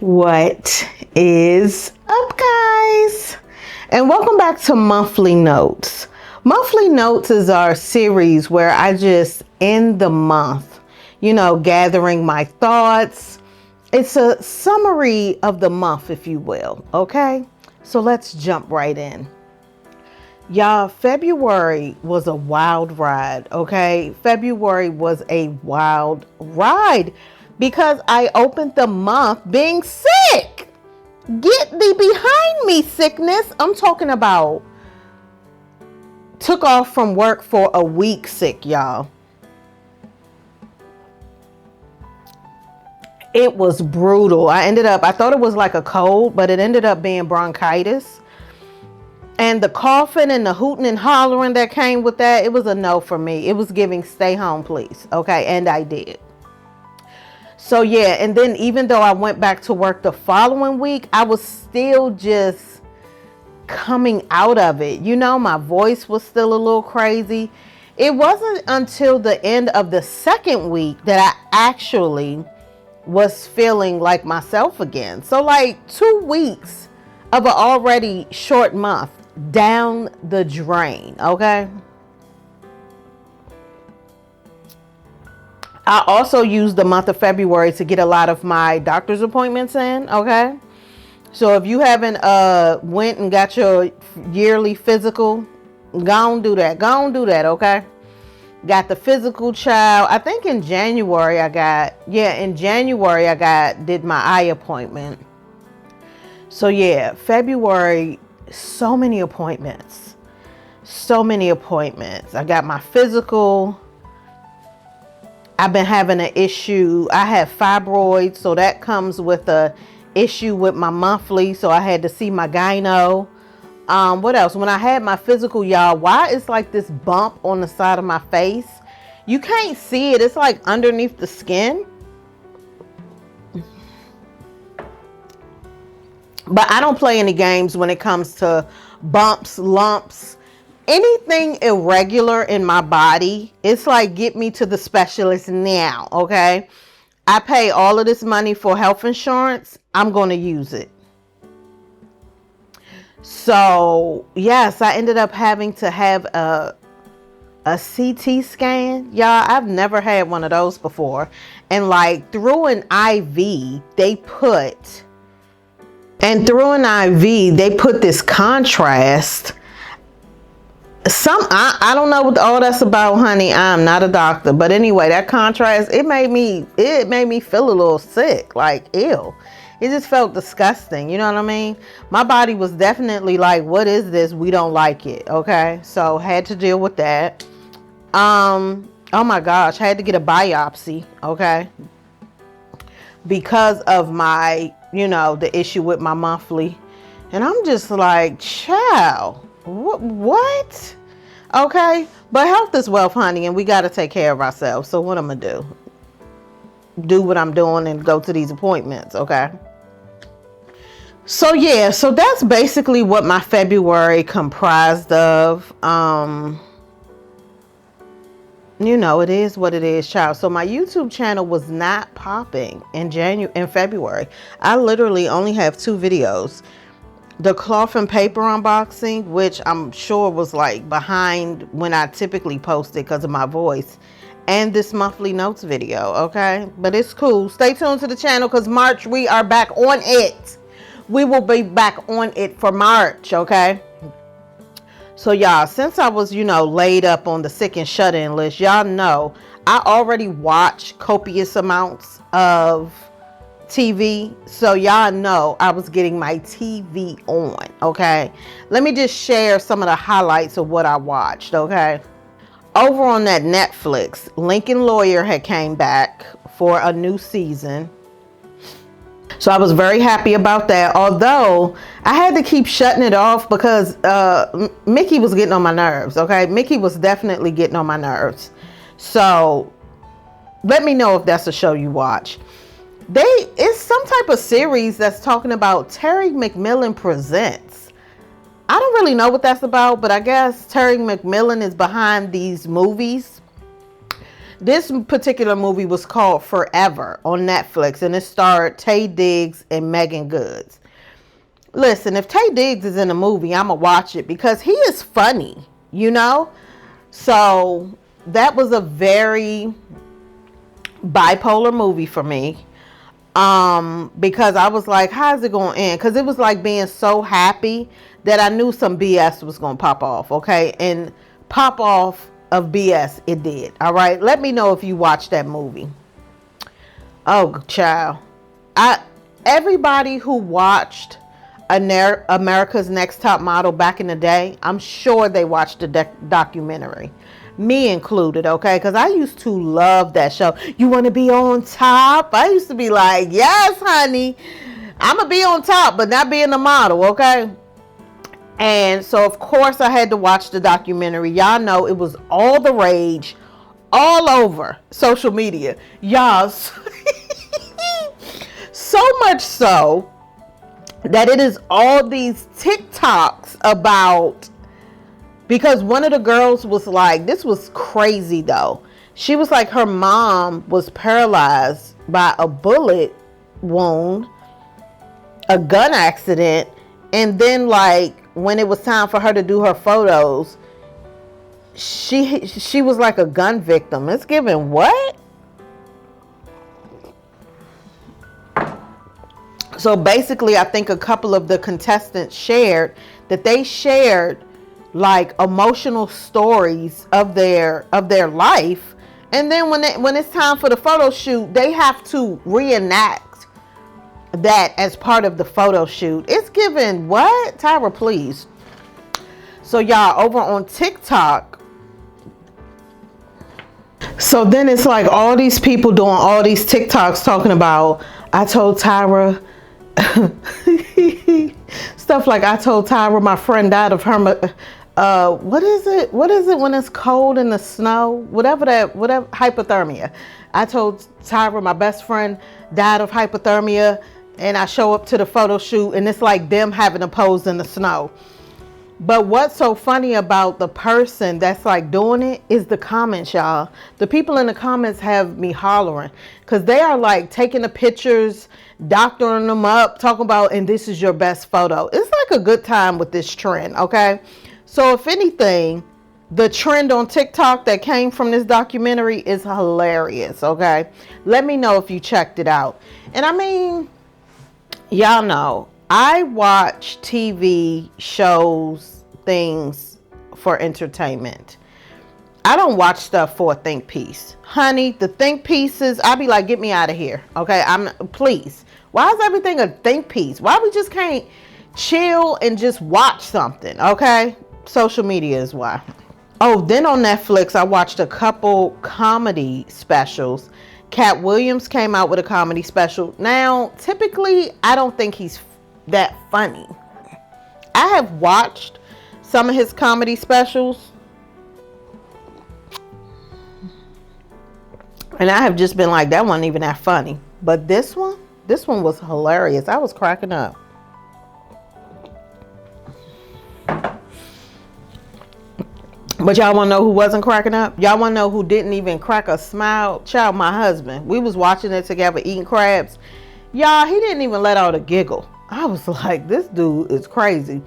What is up, guys? And welcome back to Monthly Notes. Monthly Notes is our series where I just end the month, gathering my thoughts. It's a summary of the month, if you will. Okay, so let's jump right in. Y'all, February was a wild ride. Okay, February was a wild ride because I opened the month being sick. Get thee behind me, sickness. I'm talking about took off from work for a week sick, y'all. It was brutal. I thought it was like a cold, but it ended up being bronchitis. And the coughing and the hooting and hollering that came with that, it was a no for me. It was giving stay home, please. Okay, and I did. So yeah, and then even though I went back to work the following week, I was still just coming out of it. My voice was still a little crazy. It wasn't until the end of the second week that I actually was feeling like myself again. So like 2 weeks of an already short month down the drain. Okay. I also used the month of February to get a lot of my doctor's appointments in. Okay. So if you haven't went and got your yearly physical, go and do that. Okay. Got the physical, child. I think in January did my eye appointment. So yeah, February, so many appointments. I got my physical. I've been having an issue. I have fibroids, so that comes with a issue with my monthly. So I had to see my gyno. What else? When I had my physical, y'all, why is like this bump on the side of my face? You can't see it. It's like underneath the skin. But I don't play any games when it comes to bumps, lumps, anything irregular in my body. It's like, get me to the specialist now, okay? I pay all of this money for health insurance. I'm going to use it. So, yes, I ended up having to have a CT scan. Y'all, I've never had one of those before. And like through an IV, they put this contrast. I don't know what all that's about, honey. I'm not a doctor, but anyway, that contrast, it made me feel a little sick, like ew. It just felt disgusting. You know what I mean? My body was definitely like, what is this? We don't like it. Okay. So had to deal with that. Oh my gosh, I had to get a biopsy. Okay. Because of my, the issue with my monthly. And I'm just like, child, what? Okay. But health is wealth, honey, and we got to take care of ourselves. So what I'm going to do what I'm doing and go to these appointments. Okay. So yeah, so that's basically what my February comprised of. It is what it is, child. So my YouTube channel was not popping in February. I literally only have 2 videos. The cloth and paper unboxing, which I'm sure was like behind when I typically post it because of my voice, and this monthly notes video. Okay, but it's cool. Stay tuned to the channel because March we are back on it. We will be back on it for March. Okay. So y'all, since I was, laid up on the sick and shut-in list, y'all know I already watch copious amounts of TV. So y'all know I was getting my TV on. Okay. Let me just share some of the highlights of what I watched. Okay. Over on that Netflix, Lincoln Lawyer had came back for a new season. So I was very happy about that. Although I had to keep shutting it off because Mickey was getting on my nerves. Okay. Mickey was definitely getting on my nerves. So let me know if that's a show you watch. It's some type of series that's talking about Terry McMillan Presents. I don't really know what that's about, but I guess Terry McMillan is behind these movies. This particular movie was called Forever on Netflix, and it starred Taye Diggs and Megan Good. Listen, if Taye Diggs is in a movie, I'm going to watch it because he is funny, you know? So that was a very bipolar movie for me. Because I was like, how's it going to end? Because it was like being so happy that I knew some BS was going to pop off, okay? And pop off of BS, it did, all right? Let me know if you watched that movie. Oh, child. Everybody who watched America's Next Top Model back in the day, I'm sure they watched the documentary. Me included, okay? Because I used to love that show. You want to be on top? I used to be like, yes, honey. I'm going to be on top, but not being a model, okay? And so, of course, I had to watch the documentary. Y'all know it was all the rage all over social media. Y'all, so much so that it is all these TikToks about, because one of the girls was like, this was crazy though. She was like, her mom was paralyzed by a bullet wound, a gun accident, and then like when it was time for her to do her photos, she was like a gun victim. It's giving what? So basically, I think a couple of the contestants shared that they shared like emotional stories of their life, and then when it's time for the photo shoot, they have to reenact that as part of the photo shoot. It's giving what? Tyra, please. So y'all, over on TikTok, so then it's like all these people doing all these TikToks talking about, I told Tyra stuff like, I told Tyra my friend died of what is it when it's cold in the snow, whatever hypothermia. I told Tyra my best friend died of hypothermia, and I show up to the photo shoot and it's like them having to pose in the snow. But what's so funny about the person that's like doing it is the comments, y'all. The people in the comments have me hollering because they are like taking the pictures, doctoring them up, talking about, and this is your best photo. It's like a good time with this trend, okay? So if anything, the trend on TikTok that came from this documentary is hilarious, okay? Let me know if you checked it out. And I mean, y'all know, I watch TV shows, things for entertainment. I don't watch stuff for a think piece. Honey, the think pieces, I be like, get me out of here, okay? Please. Why is everything a think piece? Why we just can't chill and just watch something, okay? Social media is why. Oh, then on Netflix, I watched a couple comedy specials. Cat Williams came out with a comedy special. Now, typically, I don't think he's that funny. I have watched some of his comedy specials, and I have just been like, that wasn't even that funny. But this one was hilarious. I was cracking up. But y'all want to know who wasn't cracking up? Y'all want to know who didn't even crack a smile? Child, my husband. We was watching it together, eating crabs. Y'all, he didn't even let out a giggle. I was like, this dude is crazy.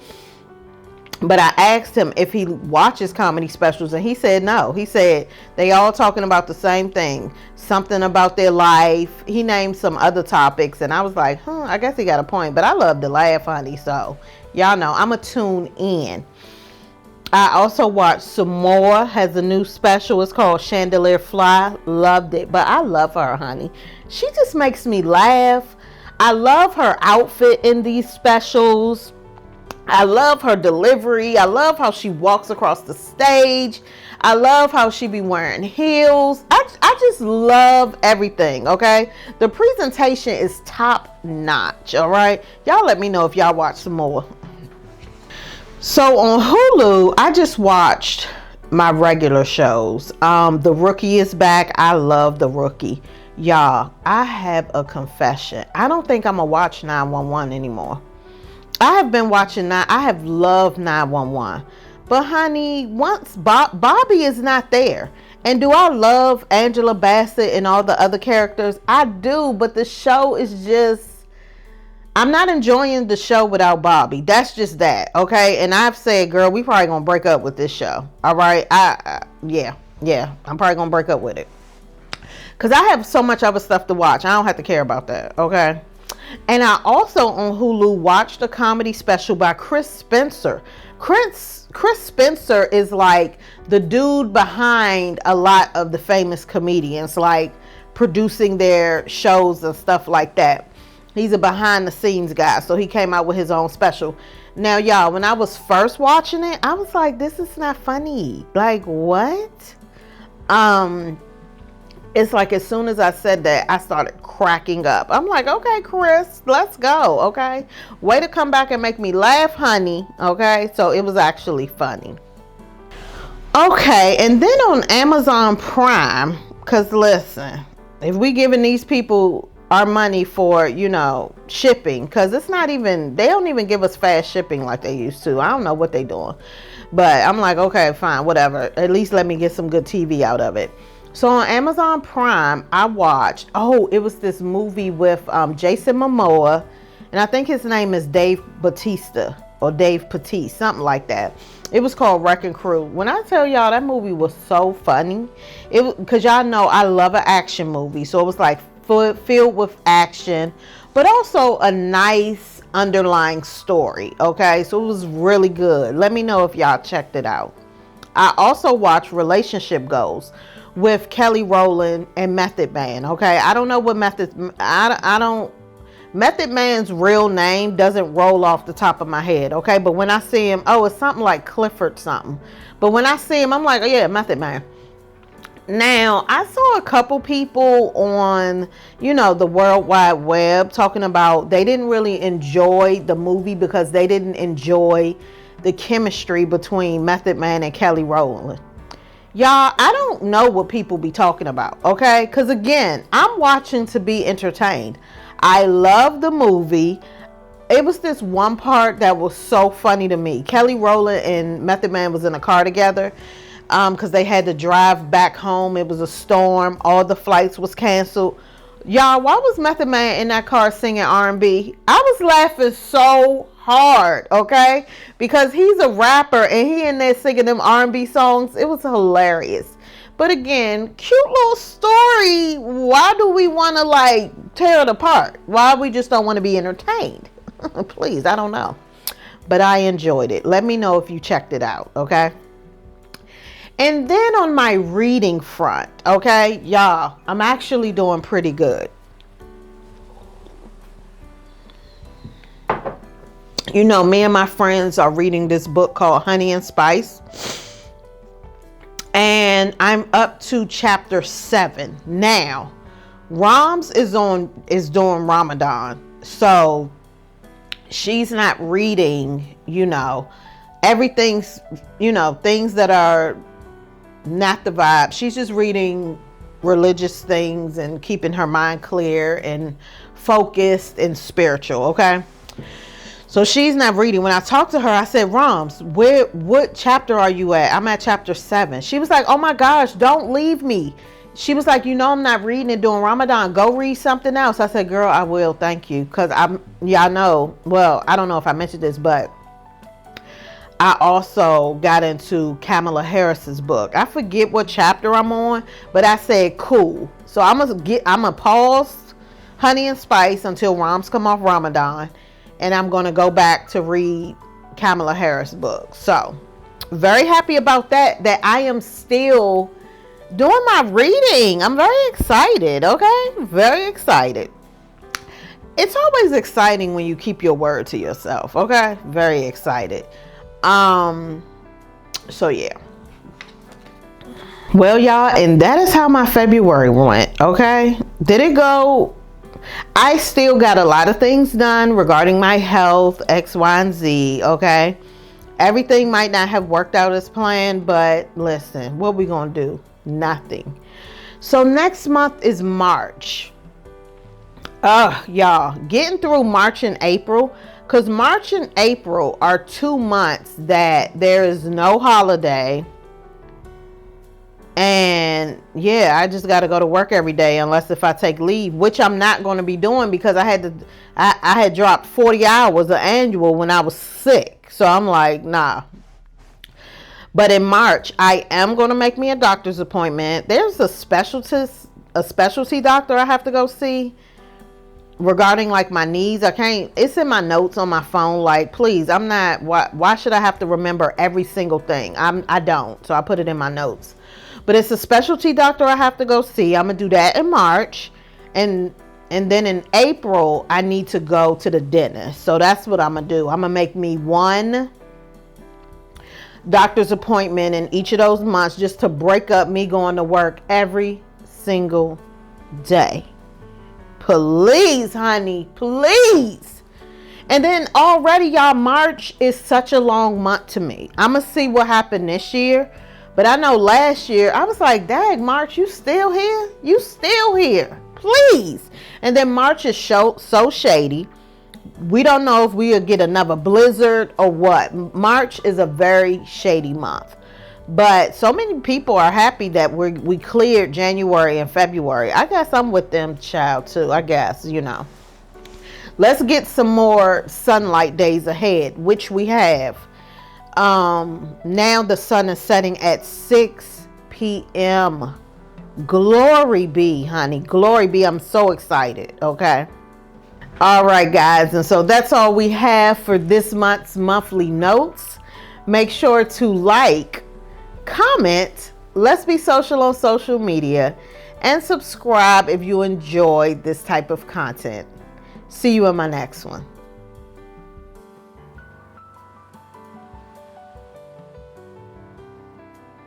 But I asked him if he watches comedy specials, and he said no. He said they all talking about the same thing. Something about their life. He named some other topics, and I was like, I guess he got a point. But I love to laugh, honey, so y'all know I'm going to tune in. I also watched Samoa has a new special. It's called Chandelier Fly. Loved it. But I love her, honey. She just makes me laugh. I love her outfit in these specials. I love her delivery. I love how she walks across the stage. I love how she be wearing heels. I just love everything, okay? The presentation is top notch, all right? Y'all let me know if y'all watch some more. So on Hulu, I just watched my regular shows. The Rookie is back. I love The Rookie. Y'all, I have a confession. I don't think I'm going to watch 911 anymore. I have been watching I have loved 911. But honey, once Bobby is not there. And do I love Angela Bassett and all the other characters? I do, but the show is just, I'm not enjoying the show without Bobby. That's just that, okay? And I've said, girl, we probably gonna break up with this show. All right, yeah, I'm probably gonna break up with it because I have so much other stuff to watch. I don't have to care about that, okay? And I also on Hulu watched a comedy special by Chris Spencer. Chris Spencer is like the dude behind a lot of the famous comedians, like producing their shows and stuff like that. He's a behind the scenes guy, so he came out with his own special. Now, y'all, when I was first watching it, I was like, this is not funny. Like, what? It's like as soon as I said that, I started cracking up. I'm like, okay, Chris, let's go, okay? Way to come back and make me laugh, honey, okay? So it was actually funny. Okay, and then on Amazon Prime, because listen, if we giving these people our money for, you know, shipping, because it's not even, they don't even give us fast shipping like they used to. I don't know what they doing, but I'm like, okay, fine, whatever. At least let me get some good TV out of it. So on Amazon Prime, I watched, it was this movie with Jason Momoa, and I think his name is Dave Bautista or Dave Batiste, something like that. It was called Wrecking Crew. When I tell y'all, that movie was so funny. Because y'all know I love an action movie, so it was like filled with action, but also a nice underlying story, okay? So it was really good. Let me know if y'all checked it out. I also watched Relationship Goals with Kelly Rowland and Method Man, okay? I don't know what Method Man's real name doesn't roll off the top of my head, okay? But when I see him, it's something like Clifford something. But when I see him, I'm like, oh yeah, Method Man. Now, I saw a couple people on, you know, the World Wide Web talking about they didn't really enjoy the movie because they didn't enjoy the chemistry between Method Man and Kelly Rowland. Y'all, I don't know what people be talking about, okay? Because again, I'm watching to be entertained. I love the movie. It was this one part that was so funny to me. Kelly Rowland and Method Man was in a car together because they had to drive back home. It was a storm. All the flights was canceled. Y'all, why was Method Man in that car singing R&B? I was laughing so hard, okay? Because he's a rapper and he in there singing them R&B songs. It was hilarious. But again, cute little story. Why do we want to like tear it apart? Why we just don't want to be entertained? Please, I don't know. But I enjoyed it. Let me know if you checked it out, okay? And then on my reading front, okay, y'all, I'm actually doing pretty good. You know, me and my friends are reading this book called Honey and Spice. And I'm up to chapter 7. Now, Roms is doing Ramadan. So she's not reading, you know, everything's, you know, things that are not the vibe. She's just reading religious things and keeping her mind clear and focused and spiritual, okay? So she's not reading. When I talked to her, I said, Roms, what chapter are you at? I'm at chapter 7. She was like, oh my gosh, don't leave me. She was like, you know, I'm not reading and doing Ramadan. Go read something else. I said, girl, I will. Thank you. Because y'all know, well, I don't know if I mentioned this, but I also got into Kamala Harris's book. I forget what chapter I'm on, but I said, cool. So I'm gonna pause Honey and Spice until Roms come off Ramadan. And I'm going to go back to read Kamala Harris' book. So, very happy about that I am still doing my reading. I'm very excited, okay? Very excited. It's always exciting when you keep your word to yourself, okay? Very excited. So, yeah. Well, y'all, and that is how my February went, okay? Did it go? I still got a lot of things done regarding my health, X, Y, and Z, okay? Everything might not have worked out as planned, but listen, what we gonna do? Nothing. So next month is March. Y'all, getting through March and April Because March and April are 2 months that there is no holiday. And yeah, I just got to go to work every day unless if I take leave, which I'm not going to be doing because I had dropped 40 hours of annual when I was sick. So I'm like, nah. But in March, I am going to make me a doctor's appointment. There's a specialty doctor I have to go see regarding like my knees. I can't, it's in my notes on my phone. Like, please, I'm not, why should I have to remember every single thing? I don't. So I put it in my notes. But it's a specialty doctor I have to go see. I'm going to do that in March. And then in April, I need to go to the dentist. So that's what I'm going to do. I'm going to make me one doctor's appointment in each of those months just to break up me going to work every single day. Please, honey, please. And then already, y'all, March is such a long month to me. I'm going to see what happened this year. But I know last year, I was like, dang, March, you still here? You still here? Please. And then March is so shady. We don't know if we'll get another blizzard or what. March is a very shady month. But so many people are happy that we cleared January and February. I guess I'm with them, child, too. I guess, you know. Let's get some more sunlight days ahead, which we have. Now the sun is setting at 6 p.m. Glory be, honey. Glory be. I'm so excited. Okay. All right, guys. And so that's all we have for this month's monthly notes. Make sure to like, comment, let's be social on social media, and subscribe if you enjoy this type of content. See you in my next one.